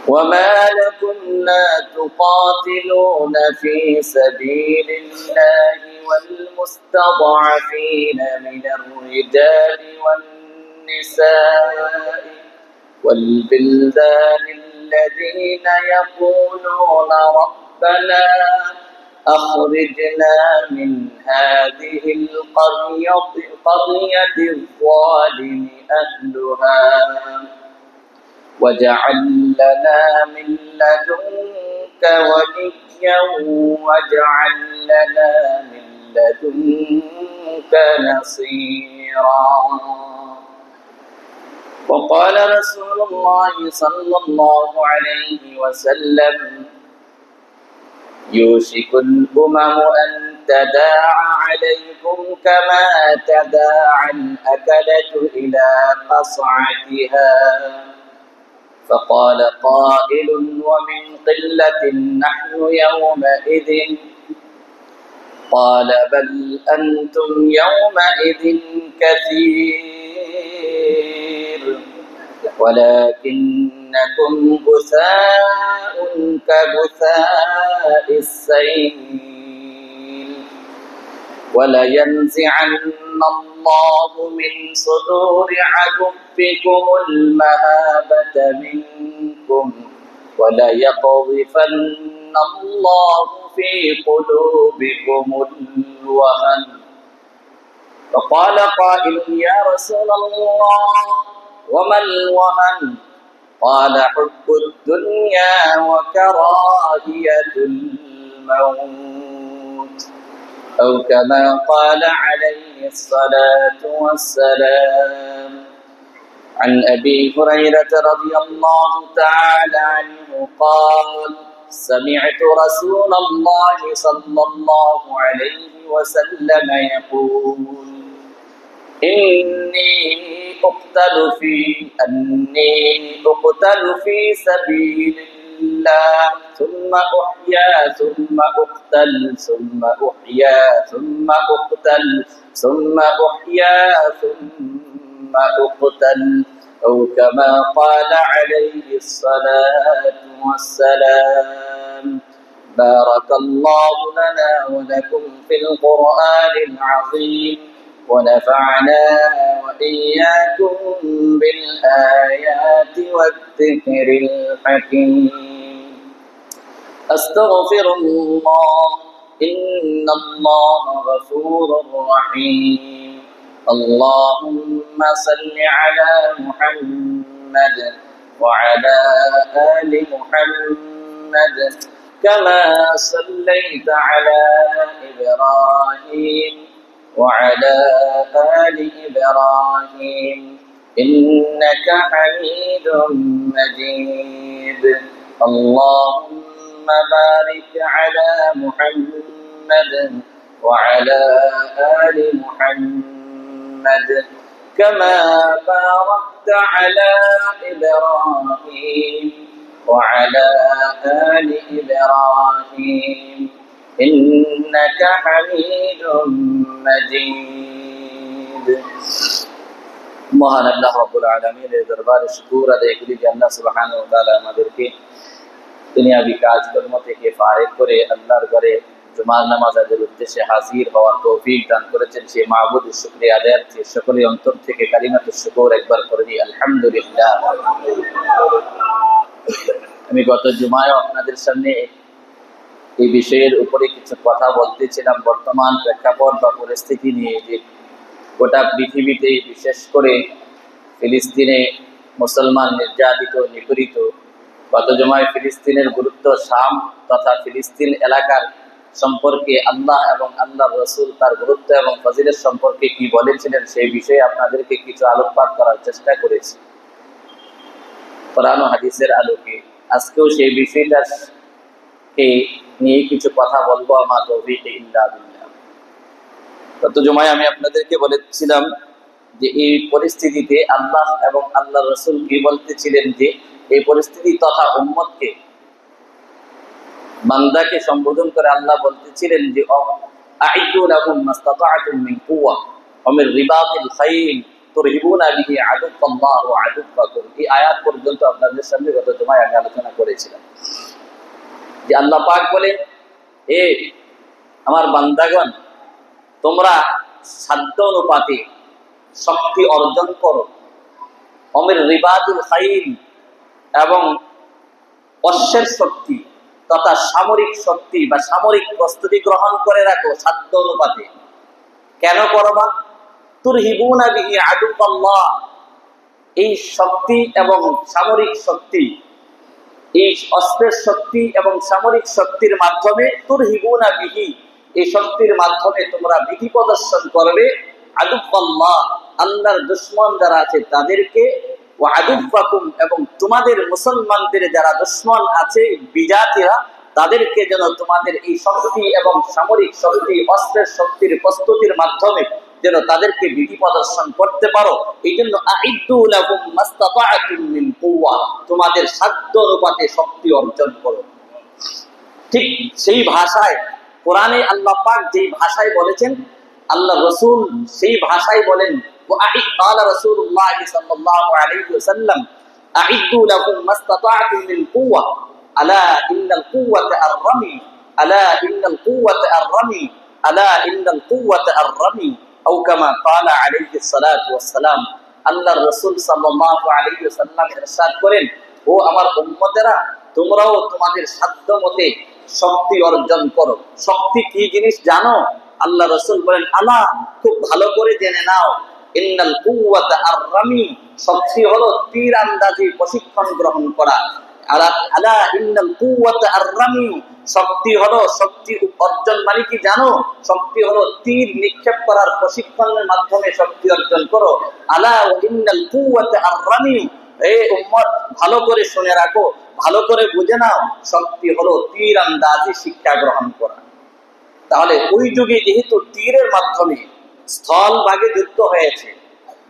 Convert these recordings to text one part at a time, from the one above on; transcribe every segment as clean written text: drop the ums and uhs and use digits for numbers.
وما لكم لا تقاتلون في سبيل الله والمستضعفين من الرجال والنساء والبلدان الذين يقولون ربنا أخرجنا من هذه القرية الظالم أهلها واجعل لنا من لدنك وليا واجعل لنا من لدنك نصيرا. وقال رسول الله صلى الله عليه وسلم يوشك الأمم أن تداعى عليكم كما تداعى الأكلة إلى قصعتها. فقال قائل ومن قلة نحن يومئذ؟ قال بل أنتم يومئذ كثير ولكنكم غثاء كغثاء السيل ولينزعن الله من صدور عدوكم المهابة منكم وليقذفن الله في قلوبكم الوهن. فقال قائل يا رسول الله وما الوهن؟ قال حب الدنيا وكراهية الموت أو كما قال عليه الصلاة والسلام. عن أبي هريرة رضي الله تعالى عنه قال سمعت رسول الله صلى الله عليه وسلم يقول إني أقتل في سبيل الله ثم أحيا ثم أقتل ثم أحيا ثم أقتل ثم أحيا ثم أقتل أو كما قال عليه الصلاة والسلام. بارك الله لنا ولكم في القرآن العظيم ونفعنا وإياكم بالآيات والذكر الحكيم. أستغفر الله إن الله غفور رحيم. اللهم صل على محمد وعلى آل محمد كما صليت على إبراهيم وعلى آل إبراهيم إنك حميد مجيد. اللهم بارك على محمد وعلى آل محمد كما باركت على إبراهيم وعلى آل إبراهيم إنك حميد مجيد. মহান আল্লাহ রাব্বুল আলামিনের দরবারে শুকর আদায় করি যে আল্লাহ সুবহানাহু ওয়া তাআলা আমাদেরকে দুনিয়াবি কাজকর্ম থেকে ফারেগ করে আল্লাহর ঘরে জুমার নামাজ আদায়ের উদ্দেশ্যে হাজির হওয়ার তৌফিক দান করেছেন। সেই মাহবুদের শুকরিয়া আদায়ার্থে সকলে অন্তর থেকে কালিমাতুশ শুকর একবার করে দিই আলহামদুলিল্লাহ। আমি গত জুমায় আপনাদের সামনে এই বিষয়ের উপরে কিছু কথা বলতেছিলাম, বর্তমান প্রেক্ষাপট বা পরিস্থিতি নিয়ে, যে গোটা পৃথিবীতে বিশেষ করে ফিলিস্তিনে মুসলমান নির্যাতিত নিপীড়িত। গত জুমায় ফিলিস্তিনের গুরুত্ব, শাম তথা ফিলিস্তিন এলাকার সম্পর্কে আল্লাহ এবং আল্লাহর রাসূল তার গুরুত্ব এবং ফজিলত সম্পর্কে কি বলেছিলেন সেই বিষয়ে আপনাদেরকে কিছু আলোকপাত করার চেষ্টা করেছি কোরআন ও হাদিসের আলোকে। আজকেও সেই বিষয়টাকে নিয়ে কিছু কথা বলবো। আমা তৌফিক ইল্লা বিল্লাহ। গত জুমায় আমি আপনাদেরকে বলেছিলাম যে এই পরিস্থিতিতে আল্লাহ এবং আল্লাহর রাসূল কি বলতেছিলেন, যে এই পরিস্থিতি তথা উম্মতকে, বান্দাকে সম্বোধন করে আল্লাহ বলতেছিলেন যে আইদু লাহুম মাসতাতা'তুম মিন কুওয়া ওয়া মিন রিবাতিল খাইল তুরহিবুনা বিহি আদুল্লাহ ওয়া আদুওয়াকুম। এই আয়াত পর্যন্ত আপনাদের সামনে গত জুমায় আমি আলোচনা করেছিলাম যে আল্লাহ পাক বলেন, এ আমার বান্দাগণ, তোমরা সাধ্য অনুপাতে শক্তি অর্জন করো। অমির রিবাতুল খাইল, এবং অশ্বের শক্তি তথা সামরিক শক্তি বা সামরিক প্রস্তুতি গ্রহণ করে রাখো সাধ্য অনুপাতে। কেন করবা? তুরহিবুনা বিহি আদুল্লাহ, এই শক্তি এবং সামরিক শক্তি, এই অস্ত্রের শক্তি এবং সামরিক শক্তির মাধ্যমে, তুরহিবুনা বিহি, এই শক্তির মাধ্যমে তোমরা বিধি প্রদর্শন করবে আদুল্লাহ, আল্লাহর দুশমন যারা আছে তাদেরকে, ওয়া আদুওয়াকুম, এবং তোমাদের মুসলমানদের যারা দুশমন আছে বিজাতিরা, তাদেরকে যেন তোমাদের এই শক্তি এবং সামরিক শক্তি, অস্ত্রের শক্তির প্রস্তুতির মাধ্যমে যেন তাদেরকে বিধি প্রদর্শন করতে পারো। এই জন্য আইদ্দু লাহুম মাসতাতাআতুম মিন কুওয়া, তোমাদের সাধ্য অনুপাতে শক্তি অর্জন করো। ঠিক সেই ভাষায় কোরআনে আল্লাহ পাক যেই ভাষায় বলেছেন, আল্লাহ রাসূল সেই ভাষায় বলেন, قال رسول الله صلى الله عليه وسلم أعدوا لهم ما استطعتم من قوة ألا إن القوة الرمي ألا إن القوة الرمي ألا إن القوة الرمي أو كما قال عليه الصلاة والسلام। আল্লাহর রাসূল সাল্লাল্লাহু আলাইহি ওয়াসাল্লাম ইরশাদ করেন, ও আমার উম্মতেরা, তোমরাও তোমাদের সাধ্য মতে শক্তি অর্জন করো। শক্তি কি জিনিস জানো? আল্লাহ রাসূল বলেন, আলা, খুব ভালো করে জেনে নাও, ইন্নাল কুওয়াতা আর-রামি, শক্তি হলো তীর আন্দাজি প্রশিক্ষণ গ্রহণ করা। আলা ইন্নাল কুওয়াতা আর-রামি, শক্তি হলো, শক্তি অর্জন মানে কি জানো? শক্তি হলো তীর নিক্ষেপ করার প্রশিক্ষণের মাধ্যমে শক্তি অর্জন করো। আলা ইন্নাল কুওয়াতা আর-রামি, এ উম্মত ভালো করে শুনে রাখো, ভালো করে বুঝে নাও, শক্তি হলো তীর আন্দাজি শিক্ষা গ্রহণ করা। তাহলে ওই যুগে যেহেতু তীরের মাধ্যমে স্থলভাগে যুদ্ধ হয়েছে,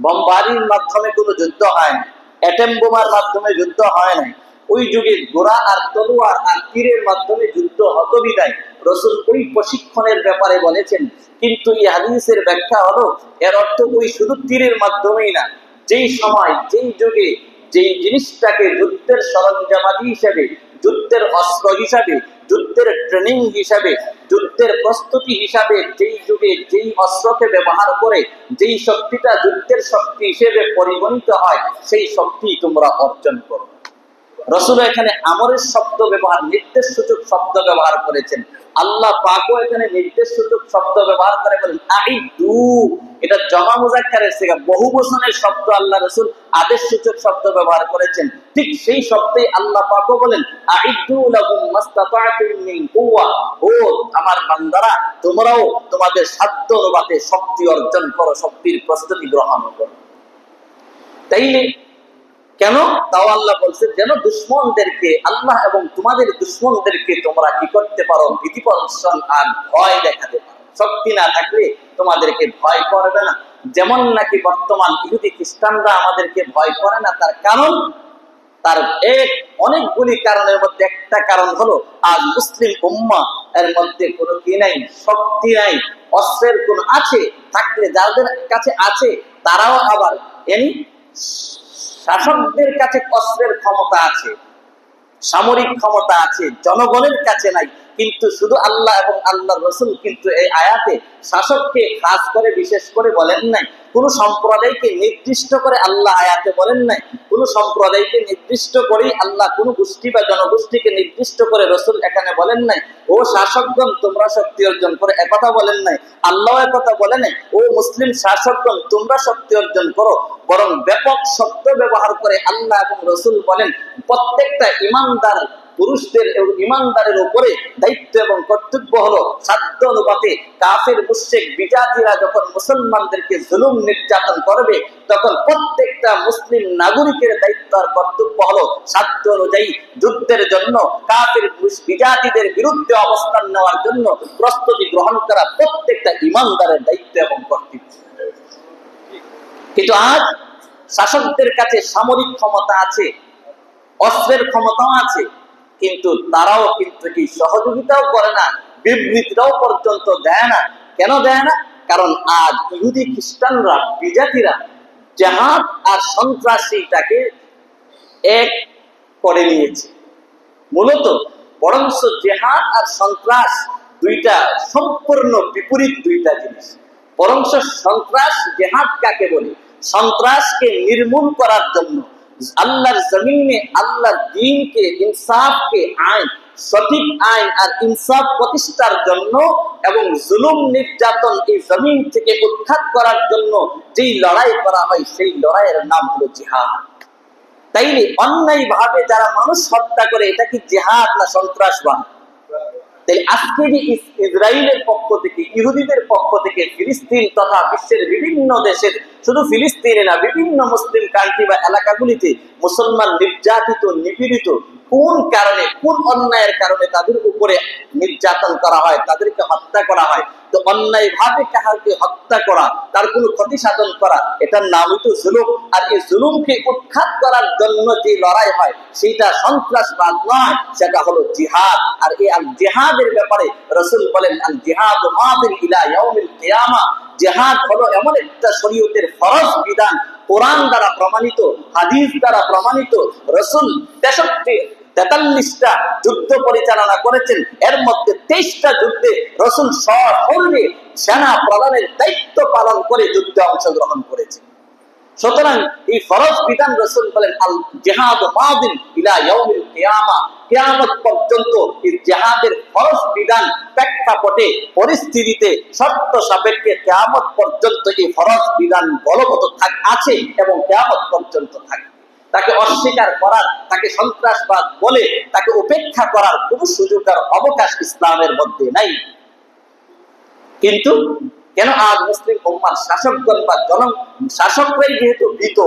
বোমবারির মাধ্যমে কোনো যুদ্ধ হয় না, অ্যাটম বোমার মাধ্যমে যুদ্ধ হয় না, ওই যুগে ঘোড়া আর তলোয়ার আর তীরের মাধ্যমে যুদ্ধ হতো বিদায় রাসূল ওই প্রশিক্ষণের ব্যাপারে বলেছেন। কিন্তু এই হাদিসের ব্যাখ্যা হলো, এর অর্থ ওই শুধু তীরের মাধ্যমেই না, যেই সময় যেই যুগে যেই জিনিসটাকে যুদ্ধের সরঞ্জামাদি হিসেবে, যুদ্ধের অস্ত্র হিসাবে, যুদ্ধের ট্রেনিং হিসাবে, যুদ্ধের প্রস্তুতি হিসাবে যেই যুগে যেই অস্ত্রকে ব্যবহার করে যেই শক্তিটা যুদ্ধের শক্তি হিসেবে পরিগণিত হয়, সেই শক্তি তোমরা অর্জন করো। রাসূল এখানে আমরের শব্দ ব্যবহার, নির্দেশ সূচক শব্দ ব্যবহার করেছেন। আল্লাহ পাকও এখানে নির্দেশ সূচক শব্দ ব্যবহার করে বলেন আইদু, এটা জমা মুযাক্কারের সিগা, বহু বচনের শব্দ আল্লাহ রাসূল আদেশ সূচক শব্দ ব্যবহার করেছেন। ঠিক সেই শব্দে আল্লাহ পাকও বলেন আইদু লাহুম মাসতাতাআতুম মিন কুওয়া, ও আমার বান্দারা, তোমরাও তোমাদের সাধ্য অনুপাতে শক্তি অর্জন করো, শক্তির প্রস্তুতি গ্রহণ করো। তাইলে কেন? তাও আল্লাহ বলছে যেন দুশমনদেরকে, আল্লাহ এবং তোমাদের দুশমনদেরকে তোমরা কি করতে পারো? বিধি প্রদর্শন আর ভয় দেখাতে পারো। শক্তি না থাকলে তোমাদেরকে ভয় করবে না। যেমন নাকি বর্তমান ইহুদি খ্রিস্টানরা আমাদেরকে ভয় করে না, তার কারণ, তার অনেকগুলি কারণের মধ্যে একটা কারণ হলো আজ মুসলিম উম্মাহ এর মধ্যে কোনো কি নাই, শক্তি নাই। অস্ত্রের কোন আছে, থাকলে যাদের কাছে আছে তারাও আবার শাসকদের কাছে অস্ত্রের ক্ষমতা আছে, সামরিক ক্ষমতা আছে, জনগণের কাছে নাই। কিন্তু শুধু আল্লাহ এবং আল্লাহর রাসূল কিন্তু এই আয়াতে শাসককে খাস করে বিশেষ করে বলেন নাই, কোন সম্প্রদায়কে নির্দিষ্ট করে আল্লাহ আয়াতে বলেন নাই, কোন সম্প্রদায়কে নির্দিষ্ট করে আল্লাহ কোন গোষ্ঠী বা জনগোষ্ঠীকে নির্দিষ্ট করে রাসূল এখানে বলেন নাই ও শাসকগণ তোমরা শক্তি অর্জন করে, একথা বলেন নাই। আল্লাহ একথা বলেন নাই ও মুসলিম শাসকগণ তোমরা শক্তি অর্জন করো, বরং ব্যাপক শব্দ ব্যবহার করে আল্লাহ এবং রাসূল বলেন প্রত্যেকটা ঈমানদার পুরুষদের এবং ঈমানদারের উপরে দায়িত্ব এবং কর্তব্য হলো সাধ্য অনুপাতে কাফের মুশরিক বিজাতিরা যখন মুসলমানদেরকে জুলুম নির্যাতন করবে, তখন প্রত্যেকটা মুসলিম নাগরিকের দায়িত্ব আর কর্তব্য হলো সাধ্য অনুযায়ী যুদ্ধের জন্য কাফের বিজাতিদের বিরুদ্ধে অবস্থান নেওয়ার জন্য প্রস্তুতি গ্রহণ করা প্রত্যেকটা ঈমানদারের দায়িত্ব এবং কর্তব্য। কিন্তু আজ শাসকদের কাছে সামরিক ক্ষমতা আছে, অস্ত্রের ক্ষমতাও আছে, কিন্তু তারাও কিন্তু কি সহযোগিতাও করে না, বিবৃতিটাও পর্যন্ত দেয় না। কেন দেয় না? কারণ আজ ইহুদি খ্রিস্টানরা বিজাতিরা জিহাদ আর সন্ত্রাসীটাকে এক করে নিয়েছে মূলত। বরঞ্চ জিহাদ আর সন্ত্রাস দুইটা সম্পূর্ণ বিপরীত দুইটা জিনিস। বরঞ্চ সন্ত্রাস, জিহাদ কাকে বলে? সন্ত্রাসকে নির্মূল করার জন্য, আল্লাহর জমিনে আল্লাহর দ্বীনকে, ইনসাফকে, আইন, সঠিক আইন আর ইনসাফ প্রতিষ্ঠার জন্য এবং জুলুম নির্যাতন এই জমিন থেকে উৎখাত করার জন্য যেই লড়াই করা হয় সেই লড়াইয়ের নাম হলো জিহাদ। তাইলে অন্যায় ভাবে যারা মানুষ হত্যা করে এটা কি জিহাদ না সন্ত্রাসবাদ? তাই আজকে যে ইসরায়েলের পক্ষ থেকে, ইহুদিদের পক্ষ থেকে ফিলিস্তিন তথা বিশ্বের বিভিন্ন দেশের, শুধু ফিলিস্তিনে না, বিভিন্ন মুসলিম কান্ট্রি বা এলাকাগুলিতে মুসলমান নির্যাতিত, নিপীড়িত, কোন কারণে, কোন অন্যায়ের কারণে তাদের উপরে নির্যাতন করা হয়, তাদেরকে হত্যা করা হয়। তো অন্যায় ভাবে কাহাকে হত্যা করা, তার কোনো ক্ষতি সাধন করা, এটার নামই তো জুলুম। আর এই জুলুমকে উৎখাত করার জন্য যে লড়াই হয় সেটা সন্ত্রাসবাদ নয়, সেটা হলো জিহাদ। আর এই আল জিহাদের ব্যাপারে রাসূল বলেন, আল জিহাদ মাদিন ইলা ইয়াউমিল কিয়ামা। জিহাদ হলো এমন একটা শরীয়তের ফরজ বিধান, কোরআন দ্বারা প্রমাণিত, হাদিস দ্বারা প্রমাণিত। রাসূল 43টা যুদ্ধ পরিচালনা করেছেন, এর মধ্যে 23টা যুদ্ধে রাসূল সশরীরে সেনা প্রধানের দায়িত্ব পালন করে যুদ্ধে অংশগ্রহণ করেছেন। সুতরাং এই ফরজ বিধান রাসূল বলেন আল জিহাদ মাদিন ইলা ইয়াউমিল কিয়ামা, কিয়ামত পর্যন্ত এই জিহাদের ফরজ বিধান প্রেক্ষাপটে, পরিস্থিতিতে, শর্ত সাপেক্ষে কিয়ামত পর্যন্ত এই ফরজ বিধান বলবৎ আছে এবং কিয়ামত পর্যন্ত থাকবে। তাকে অস্বীকার করার, তাকে সন্ত্রাসবাদ বলে তাকে উপেক্ষা করার কোনো সুযোগ আর অবকাশ ইসলামের মধ্যে নাই। কিন্তু কেন আজ মুসলিম উম্মার শাসকগণ বা শাসকরাই যেহেতু ভীত,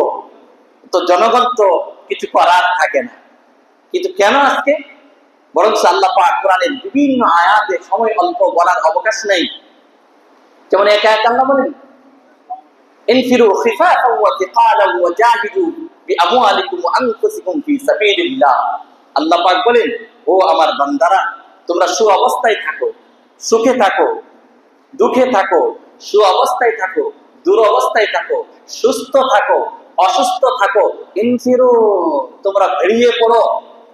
তো জনগণ তো কিছু করার থাকে না। কিন্তু কেন আজকে? বরং আল্লাহ পাক কোরআনের বিভিন্ন আয়াতে, সময় অল্প, বলার অবকাশ নেই। যেমন এক আয়াত আল্লাহ বলেন, ইনফিরু খিফাফান ওয়া তিকালান ওয়া জাহিদু বিআমওয়ালিকুম ওয়া আনফুসিকুম ফি সাবিলিল্লাহ। আল্লাহ পাক বলেন, ও আমার বান্দারা, তোমরা সুঅবস্থায় থাকো, সুখে থাকো, দুঃখে থাকো, সুঅবস্থায় থাকো, দুরবস্থায় থাকো, সুস্থ থাকো, অসুস্থ থাকো। ইনফিরু, তোমরা বেরিয়ে পড়ো।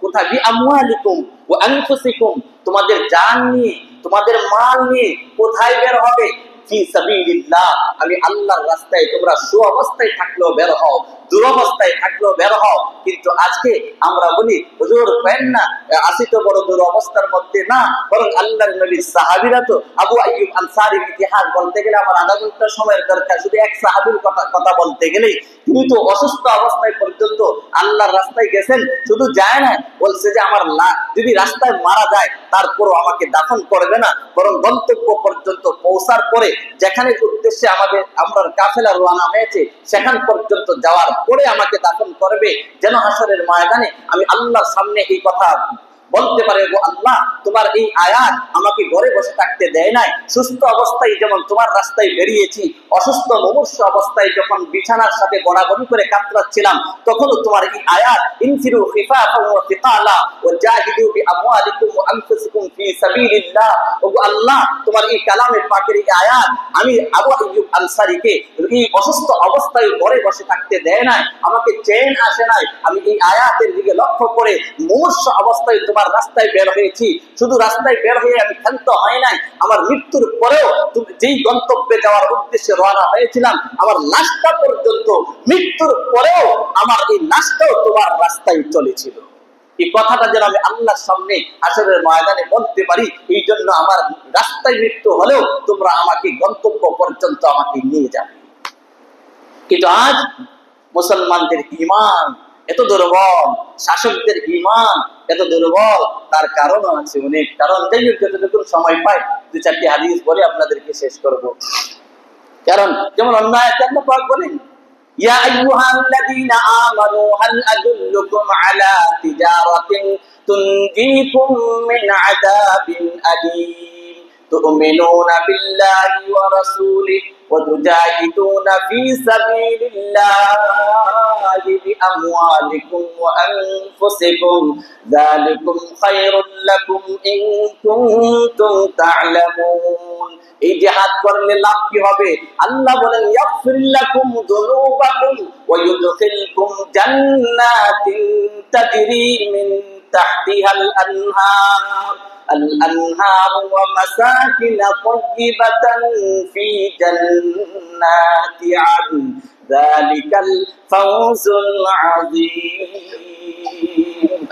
কোথায়? বিআমওয়ালিকুম ওয়া আনফুসিকুম, তোমাদের জান নিয়ে, তোমাদের মাল নিয়ে কোথায় বের হবে? ফি সাবিলিল্লাহ, আমি আল্লাহর রাস্তায়। তোমরা সুঅবস্থায় থাকলেও বের হও, দুরবস্থায় থাকলেও বের হও। কিন্তু আজকে আমরা বলি, হুজুর কেন না, আসি তো বড় দুরবস্থার মধ্যে না। বরং আল্লাহর নবীর সাহাবীরা তো, আবু আইয়ুব আনসারীর ইতিহাস বলতে গেলে আমার আধা ঘন্টা সময়ের দরকার। শুধু এক সাহাবীর কথা বলতে গেলেই তিনি তো অসুস্থ অবস্থায় পর্যন্ত আল্লাহর রাস্তায় গেছেন। শুধু যায় না, বলছে যে আমার যদি রাস্তায় মারা যায় তারপরও আমাকে দাফন করবে না, বরং গন্তব্য পর্যন্ত পৌঁছার পরে, যেখানে উদ্দেশ্যে আমরা কাফেলা রওনা হয়েছে সেখান পর্যন্ত যাওয়ার পরে আমাকে দাফন করবে, যেন হাসরের ময়দানে আমি আল্লাহর সামনে এই কথা বলতে পারে, ও আল্লাহ, তোমার এই আয়াত আমাকে ঘরে বসে থাকতে দেয় নাই। সুস্থ অবস্থায় যেমন তোমার রাস্তায় বেরিয়েছি, অসুস্থ মুমূর্ষু অবস্থায় যখন বিছানার সাথে গড়াগড়ি করে কাতরাচ্ছিলাম, তখনও তোমার এই আয়াত, ইনফিরু খিফাফান ওয়া তিকালা ওয়া জাহিদু বিআমওয়ালিকুম ওয়া আনফুসিকুম ফি সাবিলিল্লাহ। ও আল্লাহ, তোমার এই কালামে পাকের এই আয়াত আমি আবু আইয়ুব আনসারীকে এই অসুস্থ অবস্থায় ঘরে বসে থাকতে দেয় নাই, আমাকে চেন আসে নাই। আমি এই আয়াতের দিকে লক্ষ্য করে মুমূর্ষু অবস্থায় তোমার রাস্তায় বের হয়েছি। শুধু রাস্তায় বের হয়ে আমি ক্ষান্ত হয় নাই, আমার মৃত্যুর পরেও তুমি যেই গন্তব্যে যাওয়ার উদ্দেশ্যে রওনা হয়েছিলাম, আমার লাশটা পর্যন্ত, মৃত্যুর পরেও আমার এই লাশটাও তোমার রাস্তায় চলেছিল। এই কথাটা যেন আমি আল্লাহর সামনে হাসরের ময়দানে বলতে পারি, এই জন্য আমার রাস্তায় মৃত্যু হলেও তোমরা আমাকে গন্তব্য পর্যন্ত আমাকে নিয়ে যাবে। কিন্তু আজ মুসলমানদের ঈমান এত দুর্বল, শাসকদের ঈমান এত দুর্বল, তার কারণও আছে অনেক কারণ। যাই হোক, যতটুকু সময় পাই 2-4টি হাদিস বলে আপনাদেরকে শেষ করব। কারণ যেমন অন্য আয়াতে আল্লাহ পাক বলেন, ইয়া আইয়ুহাল্লাযীনা আমানু হাল আদুল্লুকুম আলা তিজারাতিন তুনজীকুম মিন আযাবিন আলীম তু'মিনুনা বিল্লাহি ওয়া রাসূলিহি ওয়া তুজাহিদুনা ফি সাবিলিল্লাহি বিআমওয়ালিকুম ওয়া আনফুসিকুম যালিকুম খায়রুল লাকুম ইন কুনতুম তা'লামুন। এই জিহাদ করলে লাভ কি হবে? আল্লাহ বলেন ইয়াগফির লাকুম যুনুবাকুম ওয়া ইউদখিলকুম জান্নাতিন তাজরি মিন তাহতিহাল আনহার الأنهار ومساكن طيبة في جنات عدن ذلك الفوز العظيم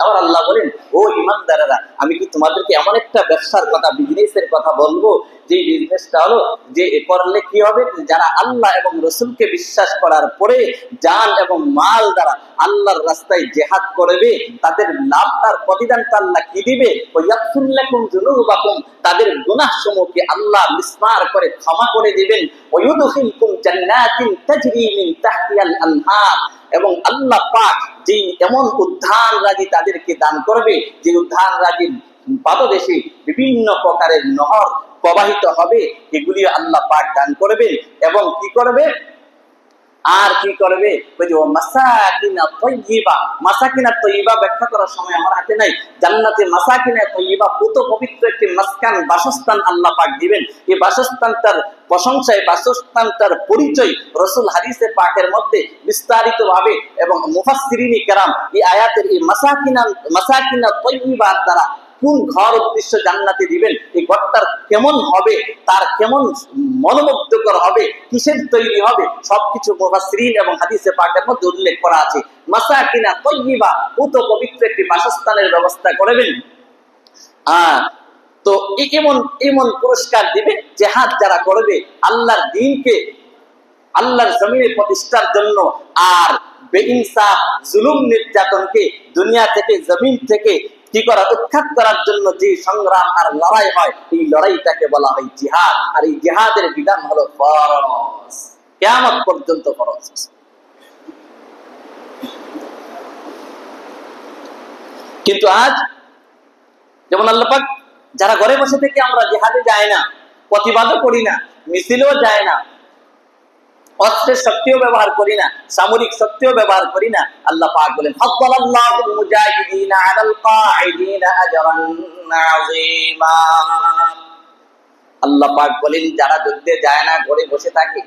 আবার আল্লাহ বলেন ও ঈমানদারেরা আমি কি তোমাদেরকে এমন একটা ব্যবসার কথা বিজনেসের কথা বলবো যে বিজনেসটা হলো যে করলে কি হবে যারা আল্লাহ এবং রাসূলকে বিশ্বাস করার পরে জান এবং মাল দ্বারা আল্লাহর রাস্তায় জিহাদ করবে তাদের লাভটার প্রতিদানটা আল্লাহ কি দিবে ওয়ায়াগফির লাকুম যুনুবাকুম তাদের গুনাহসমূহকে আল্লাহ মিসমার করে ক্ষমা করে দিবেন ওয়ায়ুদখিলকুম জান্নাতিন তাজরি মিন তাহতিহাল আনহার এবং আল্লাহ পাক যে এমন উদ্যান রাজি তাদেরকে দান করবে যে উদ্যান রাজির পাদদেশে বিভিন্ন প্রকারের নহর প্রবাহিত হবে এগুলি আল্লাহ পাক দান করবেন এবং কি করবে আর কি করবে ওই যে মাসাকিনা তাইয়্যিবা মাসাকিনা তাইয়্যিবা ব্যাখ্যা করার সময় আমার হাতে নাই জান্নাতে মাসাকিনা তাইয়্যিবা পুত পবিত্র একটি মাসকান বাসস্থান আল্লাহ পাক দিবেন এই বাসস্থানটার প্রশংসায় বাসস্থানটার পরিচয় রাসূল হাদিসে পাকের মধ্যে বিস্তারিতভাবে এবং মুফাসসিরিনে কেরাম এই আয়াতের এই মাসাকিনা তাইয়্যিবা দ্বারা কোন ঘর উদ্দেশ্য জান্নাতে দিবেন এই ঘরটার কেমন হবে তার কেমন মনোমুগ্ধকর হবে কিসের তৈরি হবে সবকিছু মুফাসসিরিন এবং হাদিসে পাকের মধ্যে উল্লেখ করা আছে মাসাকিনা তাইয়্যিবা পুত পবিত্র একটি বাসস্থানের ব্যবস্থা করবেন তো এমন পুরস্কার দিবে জিহাদ যারা করবে আল্লাহর দ্বীনকে আল্লাহর জমিনে প্রতিষ্ঠার জন্য আর বেইনসাফ জুলুম নির্যাতনকে দুনিয়া থেকে জমিন থেকে কি করা উৎখাত করার জন্য যে সংগ্রাম আর লড়াই হয় এই লড়াইটাকে বলা হয় জিহাদ আর এই জিহাদের বিধান হলো ফরজ কিয়ামত পর্যন্ত ফরজ কিন্তু আজ যেমন আল্লাহ পাক যারা ঘরে বসে থেকে আমরা জিহাদে যাই না প্রতিবাদও করি না মিছিলও যায় না অস্ত্রের শক্তিও ব্যবহার করি না সামরিক শক্তিও ব্যবহার করি না আল্লাহ পাক বলেন ফাদ্দালাল্লাহুল মুজাহিদিনা আলাল কাঈদিনা আজরান আযীমা আল্লাহ পাক বলেন যারা যুদ্ধে যায় না ঘরে বসে থাকে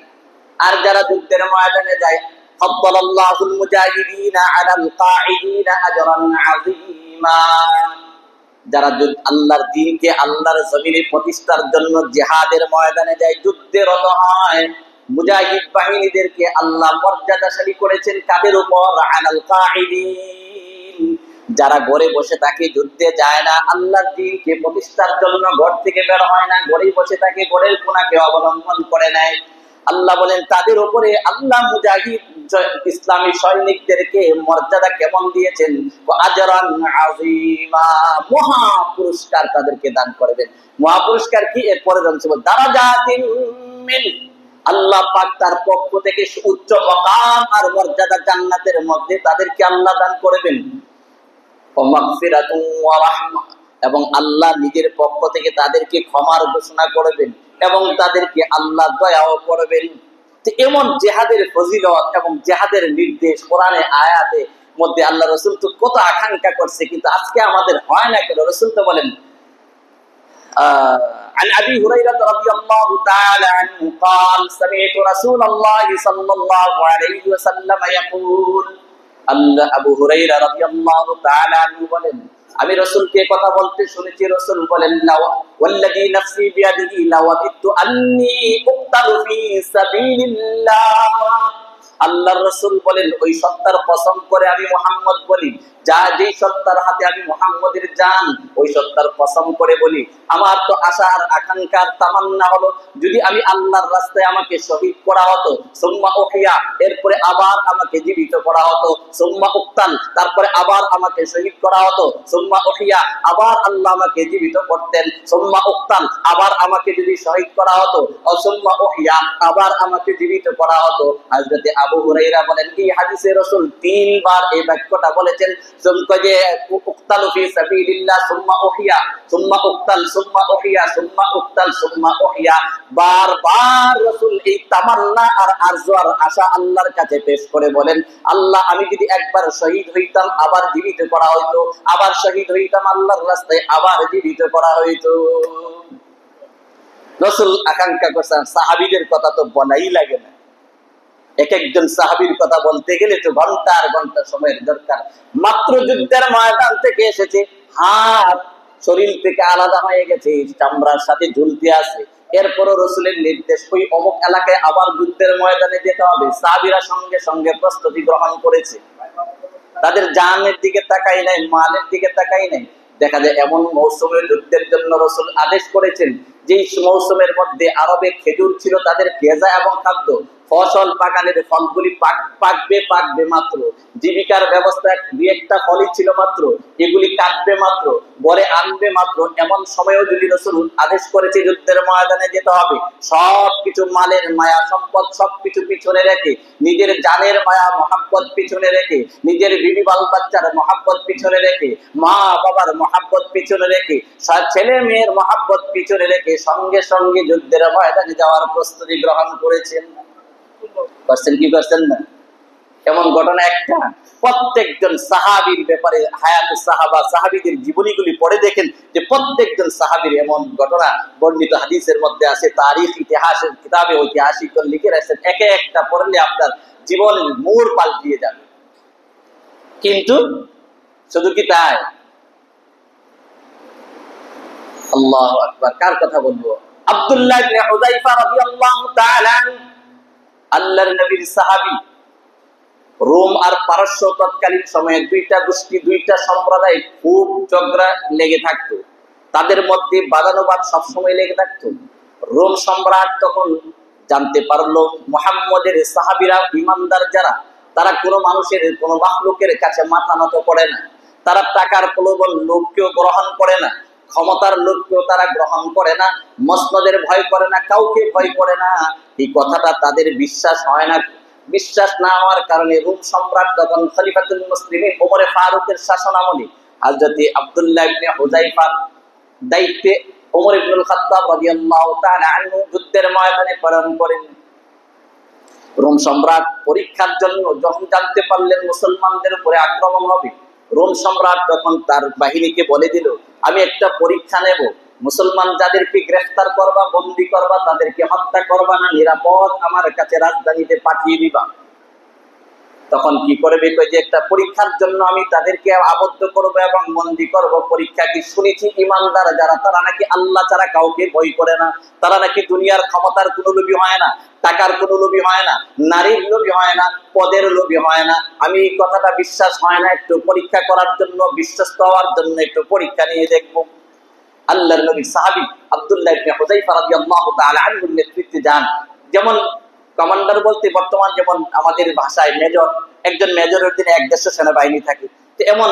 আর যারা যুদ্ধের ময়দানে যায় ফাদ্দালাল্লাহুল মুজাহিদিনা আলাল কাঈদিনা আজরান আযীমা যারা আল্লাহর দ্বীনকে আল্লাহর জমিনে প্রতিষ্ঠার জন্য জিহাদের ময়দানে যায় যুদ্ধে রত হয় মুজাহিদ বাহিনীদেরকে আল্লাহ মর্যাদাশালী করেছেন কাদের উপর আলাল কাঈদিন যারা ঘরে বসে থাকে যুদ্ধে যায় না আল্লাহর দ্বীনকে প্রতিষ্ঠার জন্য ঘর থেকে বের হয় না ঘরেই বসে থাকে ঘরের কোনাকে অবলম্বন করে নেয় আল্লাহ বলেন তাদের উপরে আল্লাহ মুজাহিদ ইসলামী সৈনিকদেরকে মর্যাদা কেমন দিয়েছেন আজরান আযীমা মহা পুরস্কার তাদেরকে দান করবেন মহা পুরস্কার কি এরপরে রয়েছে দারাজাতিন মিন আল্লাহ পাক তার পক্ষ থেকে উচ্চ মাকাম আর মর্যাদা জান্নাতের মধ্যে তাদেরকে আল্লাহ দান করবেন ওয়া মাগফিরাতুন ওয়া রাহমা এবং আল্লাহ নিজের পক্ষ থেকে তাদেরকে ক্ষমার ঘোষণা করবেন এবং তাদেরকে আল্লাহ দয়াও করবেন তো এমন জিহাদের ফজিলত এবং জিহাদের নির্দেশ কোরআনে আয়াতে মধ্যে আল্লাহ রাসূল তো কত আকাঙ্ক্ষা করছে কিন্তু আজকে আমাদের হয় না কেন রাসূল তো বলেন عن أبي هريرة رضي الله تعالى عنه قال سمعت رسول الله صلى الله عليه وسلم يقول أبو هريرة رضي الله تعالى عنه বলেন আমি রাসূলকে কথা বলতে শুনেছি রাসূল বলেন ওয়াল্লাযী নাফসি বিয়াদিহি লাওয়াদিতু আন্নী উকতালু ফি সাবিলিল্লাহ আল্লাহর রাসূল বলেন ওই সত্তার কসম করে আমি মুহাম্মদ বলি যা যেই সত্তার হাতে আমি মুহাম্মদের জান ওই সত্তার কসম করে বলি আমার তো আশা আর আকাঙ্ক্ষার তামান্না হলো যদি আমি আল্লাহর রাস্তায় আমাকে শহীদ করা হতো সুম্মা উহিয়া এরপরে আবার আমাকে জীবিত করা হতো সুম্মা উক্তাল তারপরে আবার আমাকে শহীদ করা হতো সুম্মা উহিয়া আবার আল্লাহ আমাকে জীবিত করতেন সুম্মা উক্তাল আবার আমাকে যদি শহীদ করা হতো সুম্মা উহিয়া আবার আমাকে জীবিত করা হতো হযরত আবু হুরায়রা বলেন এই হাদিসে রাসূল 3 বার এই বাক্যটা বলেছেন উক্তালু ফি সাবিলিল্লাহ সুম্মা উহিয়া সুম্মা উক্তাল সুম্মা উহিয়া সুম্মা উক্তাল সুম্মা উহিয়া বারবার রাসূল এই তামান্না আর আরজু আর আশা আল্লাহর কাছে পেশ করে বলেন আল্লাহ আমি যদি একবার শহীদ হইতাম আবার জীবিত করা হইতো আবার শহীদ হইতাম আল্লাহর রাস্তায় আবার জীবিত করা হইতো রাসূল আকাঙ্ক্ষা করছেন সাহাবীদের কথা তো বলাই লাগে না, এক একজন সাহাবীর কথা বলতে গেলে তো ঘন্টার ঘন্টা সময়ের দরকার। মাত্র যুদ্ধের ময়দান থেকে এসেছে, হাত শরীর থেকে আলাদা হয়ে গেছে, চামড়ার সাথে ঝুলতে আছে, এরপরও রাসূলের নির্দেশ ওই অমুক এলাকায় আবার যুদ্ধের ময়দানে যেতে হবে। সাহাবীরা সঙ্গে সঙ্গে প্রস্তুতি গ্রহণ করেছে, তাদের জানের দিকে তাকাই নাই, মালের দিকে তাকাই নাই। দেখা যায় এমন মৌসুমে যুদ্ধের জন্য রাসূল আদেশ করেছেন যেই মৌসুমের মধ্যে আরবে খেজুর ছিল তাদের গেজা এবং খাদ্য, ফসল বাগানের ফলগুলি পাকবে মাত্র, জীবিকার ব্যবস্থা দুই একটা ফলই ছিল মাত্র, এগুলি কাটবে মাত্র, ঘরে আনবে মাত্র। এমন সময়েও যদি রাসূল আদেশ করেছে যুদ্ধের ময়দানে যেতে হবে, সবকিছু মালের মায়া সম্পদ সবকিছু পিছনে রেখে, নিজের জানের মায়া মহাব্বত পিছনে রেখে, নিজের বিবি বাল বাচ্চার মহাব্বত পিছনে রেখে, মা বাবার মহাব্বত পিছনে রেখে, ছেলে মেয়ের মহাব্বত পিছনে রেখে সঙ্গে সঙ্গে যুদ্ধের ময়দানে যাওয়ার প্রস্তুতি গ্রহণ করেছেন। করছেন কি করছেন না? এমন ঘটনা একটা প্রত্যেকজন সাহাবীর ব্যাপারে, হায়াতুস সাহাবা, সাহাবীদের জীবনীগুলি পড়ে দেখেন যে প্রত্যেকজন সাহাবীর এমন ঘটনা বর্ণিত হাদিসের মধ্যে আছে। তারিখ ইতিহাসের কিতাবে ঐতিহাসিকগণ লিখে রাখছেন, একে একটা পড়লে আপনার জীবনের মোড় পাল্টিয়ে যাবে। কিন্তু শুধু কি তাই? আল্লাহু আকবার। কার কথা বলবো? আব্দুল্লাহ ইবনে হুযায়ফা রাদিয়াল্লাহু তাআলা আনহু, আল্লাহর নবীর সাহাবী। রোম আর পারস্য তৎকালীন সময়ে দুইটা গোষ্ঠী, দুইটা সম্প্রদায় খুব ঝগড়া লেগে থাকতো, তাদের মধ্যে বাদানুবাদ সবসময় লেগে থাকতো। রোম সম্রাট তখন জানতে পারলো মুহাম্মদের সাহাবীরা ঈমানদার যারা, তারা কোনো মানুষের কোনো মাখলুকের কাছে মাথা নত করে না, তারা টাকার প্রলোভন লোককেও গ্রহণ করে না, ক্ষমতার লোককেও তারা গ্রহণ করে না, মসনদের ভয় করে না, কাউকে ভয় করে না। এই কথাটা তাদের বিশ্বাস হয় না। বিশ্বাস না হওয়ার কারণে রোম সম্রাট তখন খলিফাতুল মুসলিমিন ওমরে ফারুকের শাসনামলে হযরত আব্দুল্লাহ ইবনে হুযায়ফার দায়িত্বে ওমর ইবনুল খাত্তাব রাদিয়াল্লাহু তাআলা আনহু যুদ্ধের ময়দানে প্রেরণ করেন। রোম সম্রাট পরীক্ষার জন্য যখন জানতে পারলেন মুসলমানদের উপরে আক্রমণ হবে, রোম সম্রাট তখন তার বাহিনীকে বলে দিল, আমি একটা পরীক্ষা নেব, মুসলমান যাদেরকে গ্রেফতার করবা, বন্দী করবা, তাদেরকে হত্যা করবা না, নিরাপদ আমার কাছে রাজধানীতে পাঠিয়ে দিবা। তখন কি করবে? যে একটা পরীক্ষার জন্য আমি তাদেরকে আবদ্ধ করবো এবং বন্দী করব। পরীক্ষা কি? শুনেছি ঈমানদার যারা, তারা নাকি আল্লাহ ছাড়া কাউকে ভয় করে না, তারা নাকি দুনিয়ার ক্ষমতার কোনো লোভী হয় না, টাকার কোনো লোভী হয় না, নারীর লোভী হয় না, পদের লোভী হয় না। আমি এই কথাটা বিশ্বাস হয় না, একটু পরীক্ষা করার জন্য, বিশ্বস্ত হওয়ার জন্য একটু পরীক্ষা নিয়ে দেখবো। আল্লাহর নবীর সাহাবী আব্দুল্লাহ ইবনে হুযায়ফা রাদিয়াল্লাহু তাআলা আনহুর নেতৃত্বে যান। যেমন কমান্ডার বলতে বর্তমান যেমন আমাদের ভাষায় মেজর, একজন মেজরের দিনে 150 সেনাবাহিনী থাকে, তো এমন